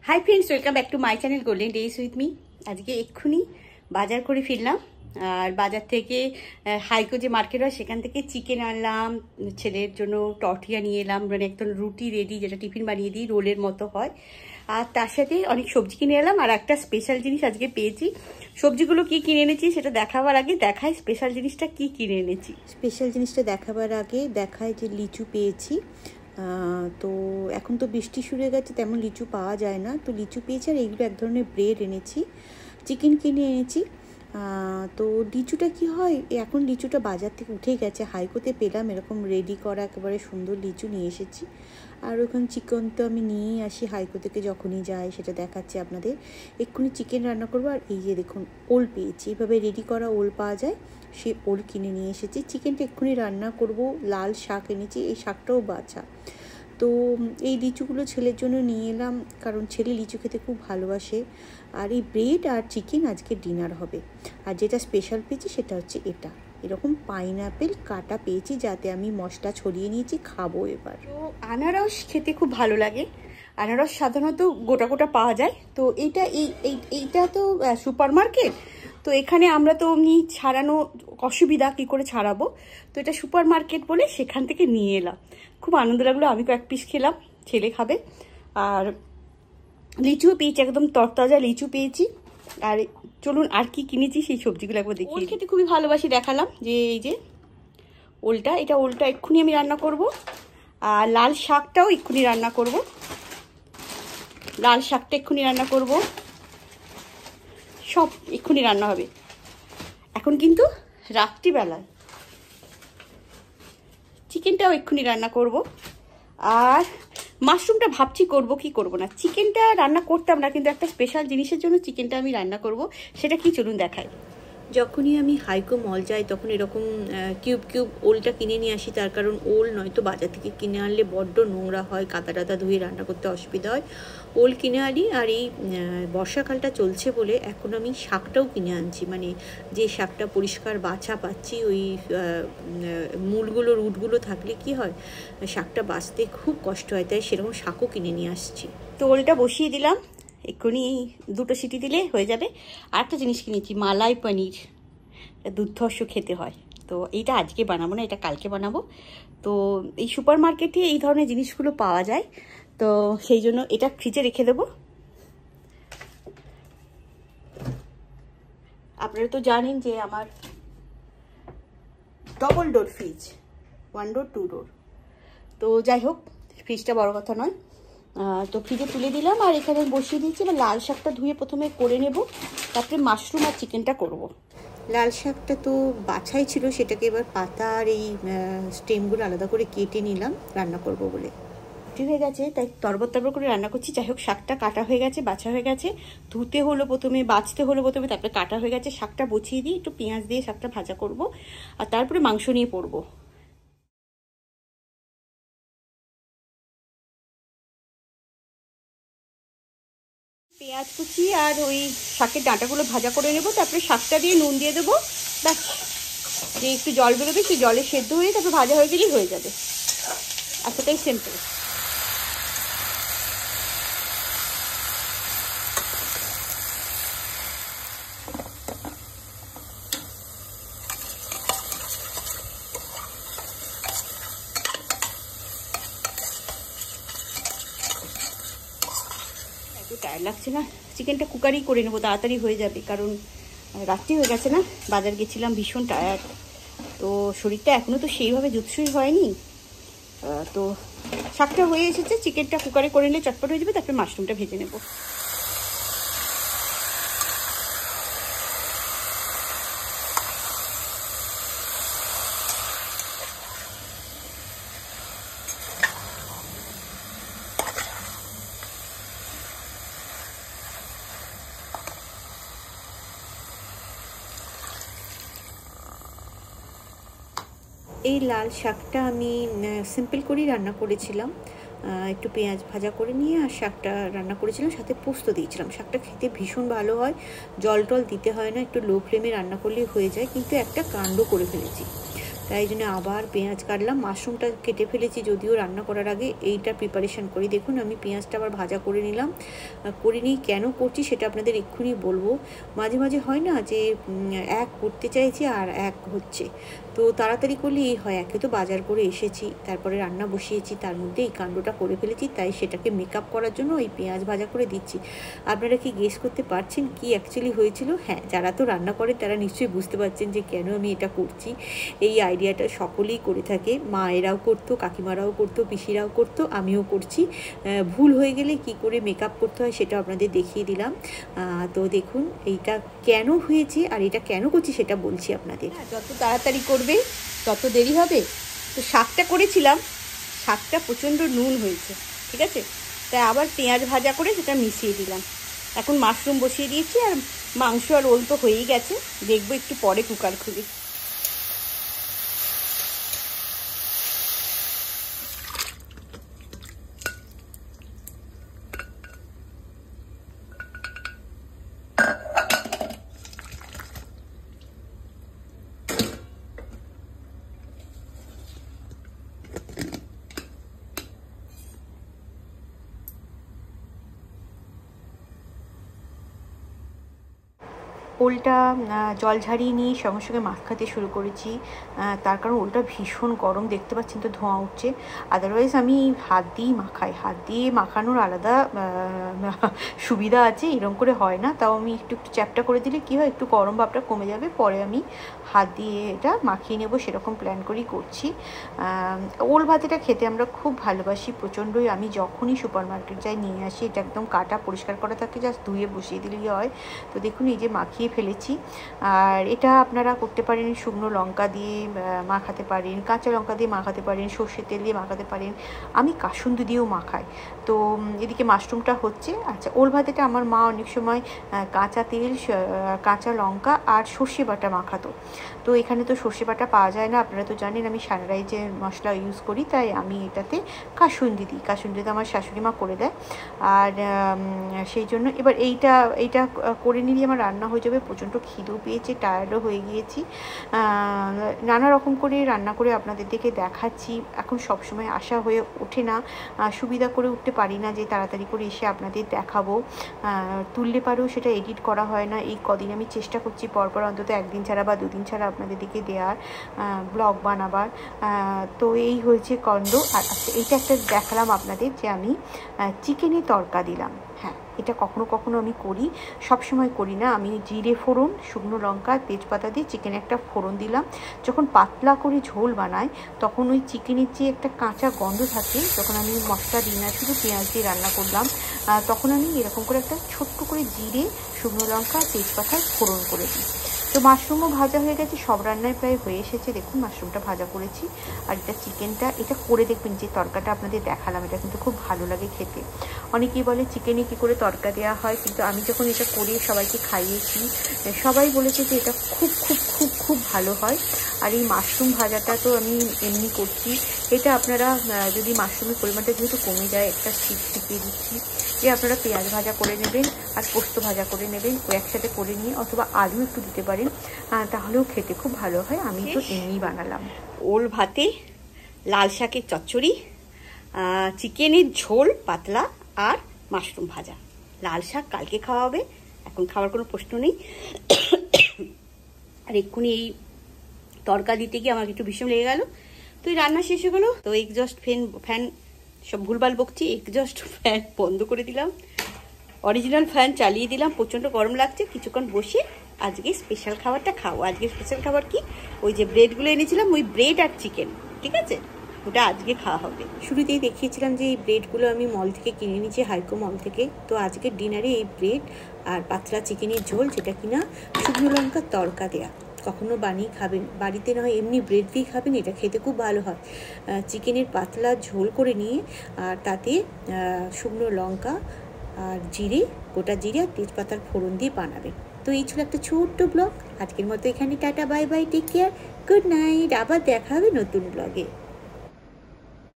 Hi friends, welcome back to my channel golden days with me. আজকে এক্ষুনি বাজার করে ফিরলাম। আর বাজার থেকে হাইকো যে মার্কেট হয় সেখান থেকে চিকেন আনলাম, ছেলের জন্য টর্টিয়া নিয়ে এলাম, মানে একদম রুটি রেডি, যেটা টিফিন বানিয়ে দিই, রোলের মতো হয়। আর তার সাথে অনেক সবজি কিনে এলাম। আর একটা স্পেশাল জিনিস আজকে পেয়েছি। সবজিগুলো কি কিনে এনেছি সেটা দেখাবার আগে দেখাই স্পেশাল জিনিসটা কি কিনে এনেছি। স্পেশাল জিনিসটা দেখাবার আগে দেখায় যে লিচু পেয়েছি। তো এখন তো বৃষ্টি শুরু হয়ে গেছে, তেমন লিচু পাওয়া যায় না। তো লিচু পেয়েছি, আর এইগুলো এক ধরনের ব্রেড এনেছি, চিকেন কিনে এনেছি। তো লিচুটা কি হয়, এখন লিচুটা বাজার থেকে উঠে গেছে, হাইকোতে পেলাম এরকম রেডি করা একেবারে সুন্দর লিচু নিয়ে এসেছি। আর ওখানে চিকেন তো আমি নিয়েই আসি হাইকো থেকে, যখনই যাই সেটা দেখাচ্ছি আপনাদের। এক্ষুনি চিকেন রান্না করবো। আর এই যে দেখুন, ওল পেয়েছি, এইভাবে রেডি করা ওল পাওয়া যায়, সেই ওল কিনে নিয়ে এসেছি। চিকেনটা এক্ষুনি রান্না করব। লাল শাক এনেছি, এই শাকটাও বাছা। তো এই লিচুগুলো ছেলের জন্য নিয়ে এলাম, কারণ ছেলে লিচু খেতে খুব ভালোবাসে। আর এই ব্রেড আর চিকেন আজকে ডিনার হবে। আর যেটা স্পেশাল পেয়েছি সেটা হচ্ছে এটা, এরকম পাইনঅ্যাপেল কাটা পেয়েছি, যাতে আমি মশলা ছড়িয়ে নিয়েছি, খাবো এবার। তো আনারস খেতে খুব ভালো লাগে। আনারস সাধারণত গোটা গোটা পাওয়া যায়। তো এইটা তো সুপার মার্কেট, তো এখানে আমরা তো এমনি ছাড়ানো অসুবিধা, কী করে ছাড়াবো। তো এটা সুপার মার্কেট বলে সেখান থেকে নিয়ে এলাম। খুব আনন্দ লাগলো, আমি কয়েক পিস খেলাম, ছেলে খাবে। আর লিচুও পেয়েছি, একদম তরতাজা লিচু পেয়েছি। আর চলুন আর কি কিনেছি সেই সবজিগুলো একবার দেখি। ওল খেতে খুবই ভালোবাসি, দেখালাম যে এই যে ওলটা, ওলটা এক্ষুনি আমি রান্না করব। আর লাল শাকটাও এক্ষুনি রান্না করব, লাল শাকটা এক্ষুনি রান্না করব, সব এক্ষুনি রান্না হবে। এখন কিন্তু রাত্রিবেলায় চিকেনটাও এক্ষুনি রান্না করব। আর মাশরুমটা ভাবছি করব কি করব না। চিকেনটা রান্না করতাম না, কিন্তু একটা স্পেশাল জিনিসের জন্য চিকেনটা আমি রান্না করব। সেটা কি, চলুন দেখাই। যখনই আমি হাইকো মল যাই তখন এরকম কিউব কিউব ওলটা কিনে নিয়ে আসি, তার কারণ ওল নয়তো বাজার থেকে কিনে আনলে বড্ড নোংরা হয়, কাদা টাদা ধুয়ে রান্না করতে অসুবিধা হয়। ওল কিনে আনি। আর এই বর্ষাকালটা চলছে বলে এখন আমি শাকটাও কিনে আনছি, মানে যে শাকটা পরিষ্কার বাছা পাচ্ছি। ওই মূলগুলো রুটগুলো থাকলে কি হয়, শাকটা বাছতে খুব কষ্ট হয়, তাই সেরকম শাকও কিনে নিয়ে আসছি। তো ওলটা বসিয়ে দিলাম, এক্ষুনি 2টো সিটি দিলে হয়ে যাবে। আর একটা জিনিস কিনেছি, মালাই পনির, দুর্ধর্ষ খেতে হয়। তো এইটা আজকে বানাবো না, এটা কালকে বানাবো। তো এই সুপার মার্কেটে এই ধরনের জিনিসগুলো পাওয়া যায়, তো সেই জন্য এটা ফ্রিজে রেখে দেবো। আপনারা তো জানেন যে আমার ডবল ডোর ফ্রিজ, 1 ডোর 2 ডোর। তো যাই হোক, ফ্রিজটা বড় কথা নয়। তো ফ্রিজে তুলে দিলাম, আর এখানে বসিয়ে দিয়েছি। এবার লাল শাকটা ধুয়ে প্রথমে করে নেব, তারপরে মাশরুম আর চিকেনটা করব। লাল শাকটা তো বাছাই ছিল, সেটাকে এবার পাতা আর এই স্টেমগুলো আলাদা করে কেটে নিলাম রান্না করব বলে। হয়ে গেছে, তাই তরবর করে রান্না করছি। যাই হোক, শাকটা কাটা হয়ে গেছে, বাছা হয়ে গেছে, ধুতে হলো প্রথমে, বাছতে হলো প্রথমে, তারপরে কাটা হয়ে গেছে। শাকটা বছিয়ে দিই, একটু পেঁয়াজ দিয়ে শাকটা ভাজা করব, আর তারপরে মাংস নিয়ে পড়বো। পেঁয়াজ কুচি আর ওই শাকের ডাঁটাগুলো ভাজা করে নেবো, তারপরে শাকটা দিয়ে নুন দিয়ে দেবো, ব্যাস। যে একটু জল বেরোবে, সেই জলে সেদ্ধ হয়ে তারপরে ভাজা হয়ে গেলেই হয়ে যাবে। এতটাই সিম্পল। এত টায়ার লাগছে না, চিকেনটা কুকারেই করে নেবো, তাড়াতাড়ি হয়ে যাবে, কারণ রাত্রি হয়ে গেছে না, বাজার গেছিলাম, ভীষণ টায়ার্ড। তো শরীরটা এখনও তো সেইভাবে জুৎসই হয়নি। তো শাকটা হয়ে এসেছে, চিকেনটা কুকারে করে নিলে চটপট হয়ে যাবে, তারপরে মাশরুমটা ভেজে নেব। এই লাল শাকটা আমি সিম্পল করেই রান্না করেছিলাম, একটু পেঁয়াজ ভাজা করে নিয়ে আর শাকটা রান্না করেছিলাম, সাথে পোস্ত দিয়েছিলাম। শাকটা খেতে ভীষণ ভালো হয়, জল টল দিতে হয় না, একটু লো ফ্লেমে রান্না করলেই হয়ে যায়। কিন্তু একটা কাণ্ড করে ফেলেছি, তাই জন্য আবার পেঁয়াজ কাটলাম। মাশরুমটা কেটে ফেলেছি যদিও রান্না করার আগে, এইটা প্রিপারেশন করি। দেখুন আমি পেঁয়াজটা আবার ভাজা করে নিলাম। করে নিই, কেন করছি সেটা আপনাদের এক্ষুনি বলবো। মাঝে মাঝে হয় না যে এক করতে চাইছি আর এক হচ্ছে, তো তাড়াতাড়ি করলে এই হয়, একে তো বাজার করে এসেছি, তারপরে রান্না বসিয়েছি, তার মধ্যে এই কাণ্ডটা করে ফেলেছি, তাই সেটাকে মেকআপ করার জন্য ওই পেঁয়াজ ভাজা করে দিচ্ছি। আপনারা কি গেস করতে পারছেন কি অ্যাকচুয়ালি হয়েছিল? হ্যাঁ, যারা তো রান্না করে তারা নিশ্চয়ই বুঝতে পারছেন যে কেন আমি এটা করছি। এই আইডিয়াটা সকলেই করে থাকে, মায়েরাও করতো, কাকিমারাও করতো, পিসিরাও করতো, আমিও করছি। ভুল হয়ে গেলে কি করে মেকআপ করতে হয় সেটা আপনাদের দেখিয়ে দিলাম। তো দেখুন এইটা কেন হয়েছে আর এটা কেন করছি সেটা বলছি আপনাদের। যত তাড়াতাড়ি করবে তত দেরি হবে। তো শাকটা করেছিলাম, শাকটা প্রচণ্ড নুন হয়েছে, ঠিক আছে, তাই আবার পেঁয়াজ ভাজা করে সেটা মিশিয়ে দিলাম। এখন মাশরুম বসিয়ে দিয়েছি, আর মাংস আর ওল তো হয়েই গেছে, দেখবো একটু পরে কুকার খুলে। ওলটা জল ঝারিয়ে নিয়ে সঙ্গে সঙ্গে মাখাতে শুরু করেছি, তার কারণ ওলটা ভীষণ গরম, দেখতে পাচ্ছেন তো ধোঁয়া উঠছে। আদারওয়াইজ আমি হাত দিয়েই মাখাই, হাত দিয়ে মাখানোর আলাদা সুবিধা আছে, এরকম করে হয় না। তাও আমি একটু একটু চ্যাপটা করে দিলে কী হয়, একটু গরম ভাবটা কমে যাবে, পরে আমি হাত দিয়ে এটা মাখিয়ে নেব, সেরকম প্ল্যান করেই করছি। ওল ভাতেটা খেতে আমরা খুব ভালোবাসি প্রচণ্ডই। আমি যখনই সুপার মার্কেট যাই নিয়ে আসি, এটা একদম কাটা পরিষ্কার করা থাকে, জাস্ট ধুয়ে বসিয়ে দিলেই হয়। তো দেখুন এই যে মাখিয়ে ফেলেছি। আর এটা আপনারা করতে পারেন শুকনো লঙ্কা দিয়ে মাখাতে পারেন, কাঁচা লঙ্কা দিয়ে মাখাতে পারেন, সর্ষের তেল দিয়ে মাখাতে পারেন, আমি কাসুন্দি দিয়েও মাখাই। তো এদিকে মাশরুমটা হচ্ছে। আচ্ছা, ওল ভাতেটা আমার মা অনেক সময় কাঁচা তেল, কাঁচা লঙ্কা আর সর্ষে বাটা মাখাতো। তো এখানে তো সর্ষে বাটা পাওয়া যায় না, আপনারা তো জানেন আমি সানরাইজের মশলা ইউজ করি, তাই আমি এটাতে কাসুন্দি দিই। কাসুন্দিতে আমার শাশুড়ি মা করে দেয়। আর সেই জন্য এবার এইটা করে নিলে আমার রান্না হয়ে যাবে। প্রচণ্ড খিদেও পেয়েছে, টায়ার্ডও হয়ে গিয়েছি। নানা রকম করে রান্না করে আপনাদের দিকে দেখাচ্ছি। এখন সবসময় আসা হয়ে ওঠে না, সুবিধা করে উঠতে পারি না যে তাড়াতাড়ি করে এসে আপনাদের দেখাবো। তুললে পারেও সেটা এডিট করা হয় না। এই কদিন আমি চেষ্টা করছি পরপর অন্তত একদিন ছাড়া বা দুদিন ছাড়া আপনাদের দিকে দেওয়ার, ব্লগ বানাবার। তো এই হয়েছে কাণ্ড। আর আচ্ছা, এইটা একটা দেখালাম আপনাদের যে আমি চিকেনে তড়কা দিলাম। হ্যাঁ, এটা কখনো কখনো আমি করি, সব সময় করি না। আমি জিরে ফোড়ন, শুকনো লঙ্কা, তেজপাতা দিয়ে চিকেনে একটা ফোড়ন দিলাম। যখন পাতলা করে ঝোল বানাই তখন ওই চিকেনের যে একটা কাঁচা গন্ধ থাকে, যখন আমি মশলা দিই না, শুধু পেঁয়াজ দিয়ে রান্না করলাম, তখন আমি এরকম করে একটা ছোট্ট করে জিরে, শুকনো লঙ্কা, তেজপাতায় ফোড়ন করে দিই। তো মাশরুমও ভাজা হয়ে গেছে, সব রান্নায় প্রায় হয়ে এসেছে। দেখুন মাশরুমটা ভাজা করেছি, আর এটা চিকেনটা, এটা করে দেখবেন যে তরকাটা আপনাদের দেখালাম, এটা কিন্তু খুব ভালো লাগে খেতে। অনেকেই বলে চিকেনে কী করে তরকা দেওয়া হয়, কিন্তু আমি যখন এটা করে সবাইকে খাইয়েছি, সবাই বলেছে যে এটা খুব খুব খুব খুব ভালো হয়। আর এই মাশরুম ভাজাটা তো আমি এমনি করছি, এটা আপনারা যদি মাশরুমের পরিমাণটা যেহেতু কমে যায়, একটা শিখিয়ে দিচ্ছি যে আপনারা পেঁয়াজ ভাজা করে নেবেন আর পোস্ত ভাজা করে নেবেন, ও একসাথে করে নিয়ে, অথবা আলু একটু দিতে পারেন, তাহলেও খেতে খুব ভালো হয়। আমি তো এমনিই বানালাম। ওল ভাতে, লাল শাকের চচ্চড়ি, চিকেনের ঝোল পাতলা, আর মাশরুম ভাজা। লাল শাক কালকে খাওয়া হবে, এখন খাওয়ার কোনো প্রশ্ন নেই। আর এক্ষুনি এই তরকা দিতে গিয়ে আমার একটু ভীষণ লেগে গেল। তো এই রান্না শেষ হয়ে গেলো। তো এক্সস্ট ফ্যান সব ভুলভাল বকছি, এক্সস্ট ফ্যান বন্ধ করে দিলাম, অরিজিনাল ফ্যান চালিয়ে দিলাম। প্রচণ্ড গরম লাগছে, কিছুক্ষণ বসে আজকে স্পেশাল খাবারটা খাবো। আজকে স্পেশাল খাবার কি, ওই যে ব্রেডগুলো এনেছিলাম, ওই ব্রেড আর চিকেন, ঠিক আছে, ওটা আজকে খাওয়া হবে। শুরুতেই দেখিয়েছিলাম যে এই ব্রেডগুলো আমি মল থেকে কিনে নিয়েছি, হাইকো মল থেকে। তো আজকের ডিনারে এই ব্রেড আর পাতলা চিকেনের ঝোল, যেটা কিনা শুকনো লঙ্কার তড়কা দেয়া। কখনো বানিয়ে খাবেন, বাড়িতে নয় এমনি ব্রেড দিয়ে খাবেন, এটা খেতে খুব ভালো হয়। চিকেনের পাতলা ঝোল করে নিয়ে, আর তাতে শুকনো লঙ্কা আর জিরে, গোটা জিরে আর তেজপাতার ফোড়ন দিয়ে বানাবেন। তো এই ছিল একটা ছোট্ট ব্লগ। আজকের মতো এখানে tata, bye bye, take care, good night. আবার দেখা হবে নতুন ব্লগে।